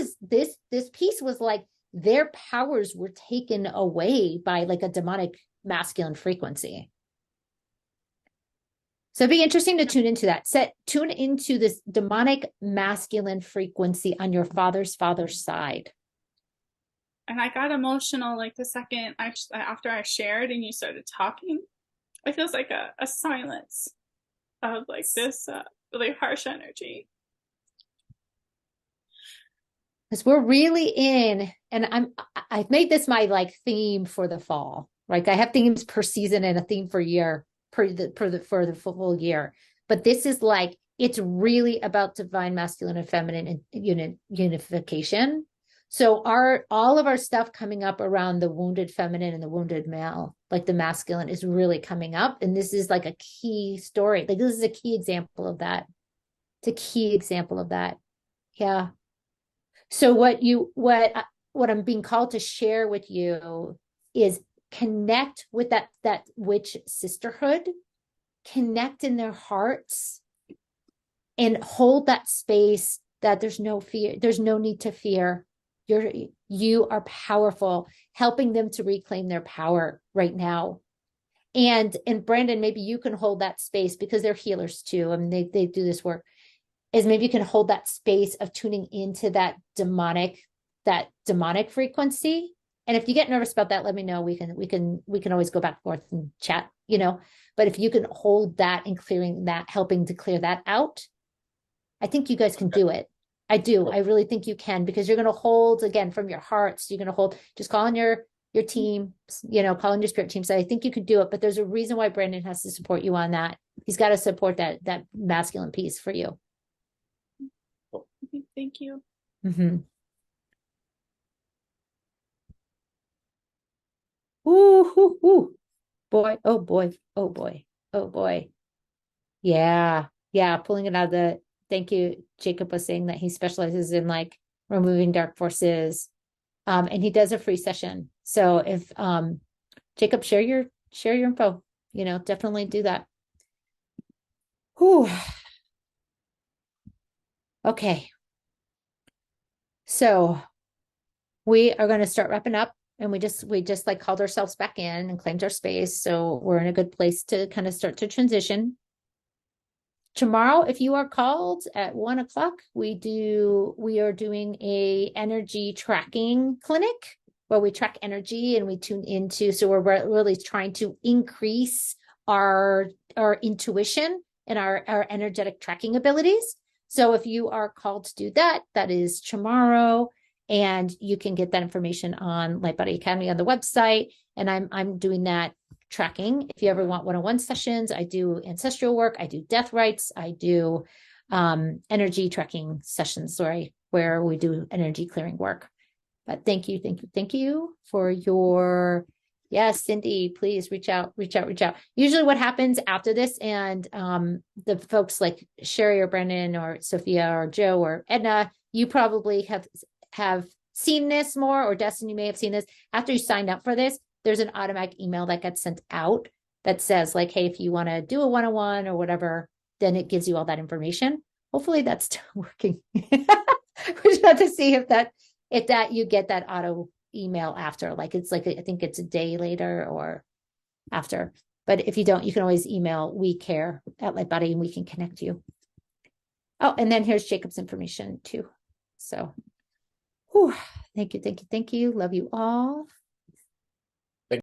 piece was like their powers were taken away by like a demonic masculine frequency. So it'd be interesting to tune into that. Tune into this demonic masculine frequency on your father's side. And I got emotional like the second after I shared and you started talking. It feels like a silence of like this really harsh energy. Because we're really in, and I've made this my like theme for the fall. Right, I have themes per season and a theme for year for the full year. But this is like, it's really about divine masculine and feminine unification. So all of our stuff coming up around the wounded feminine and the wounded male, like the masculine, is really coming up. And this is like a key story. Like this is a key example of that. It's a key example of that. Yeah. So what I'm being called to share with you is connect with that witch sisterhood, connect in their hearts, and hold that space that there's no fear, there's no need to fear. You are powerful, helping them to reclaim their power right now. And Brandon, maybe you can hold that space because they're healers too. I mean, they do this work. Is maybe you can hold that space of tuning into that demonic frequency. And if you get nervous about that, let me know. We can always go back and forth and chat, but if you can hold that and clearing that, helping to clear that out, I think you guys can do it. I do. I really think you can, because you're going to hold again from your hearts. You're going to hold, just call on your team, call on your spirit team. So I think you can do it, but there's a reason why Brandon has to support you on that. He's got to support that masculine piece for you. Thank you. Mm-hmm. Ooh, ooh, ooh. Boy, oh boy, oh boy, oh boy. Yeah, pulling it out of thank you. Jacob was saying that he specializes in like removing dark forces. And he does a free session. So if Jacob, share your info, definitely do that. Whew. Okay. So we are going to start wrapping up, and we just like called ourselves back in and claimed our space. So we're in a good place to kind of start to transition. Tomorrow, if you are called at 1:00, we are doing a energy tracking clinic where we track energy and we tune into, so we're really trying to increase our intuition and our energetic tracking abilities. So if you are called to do that, that is tomorrow, and you can get that information on Lightbody Academy on the website. And I'm doing that tracking. If you ever want one-on-one sessions, I do ancestral work, I do death rites, I do energy tracking sessions where we do energy clearing work. But thank you for your, yes, Cindy, please reach out. Usually what happens after this, and the folks like Sherry or Brendan or Sophia or Joe or Edna, you probably have seen this more, or Destiny may have seen this. After you signed up for this, there's an automatic email that gets sent out that says like, hey, if you want to do a one-on-one or whatever, then it gives you all that information. Hopefully that's still working. We just have to see if that you get that auto email after, like it's like, I think it's a day later or after. But if you don't, you can always email WeCare@Lightbody and we can connect you. Oh, and then here's Jacob's information too. So, whew, thank you. Love you all.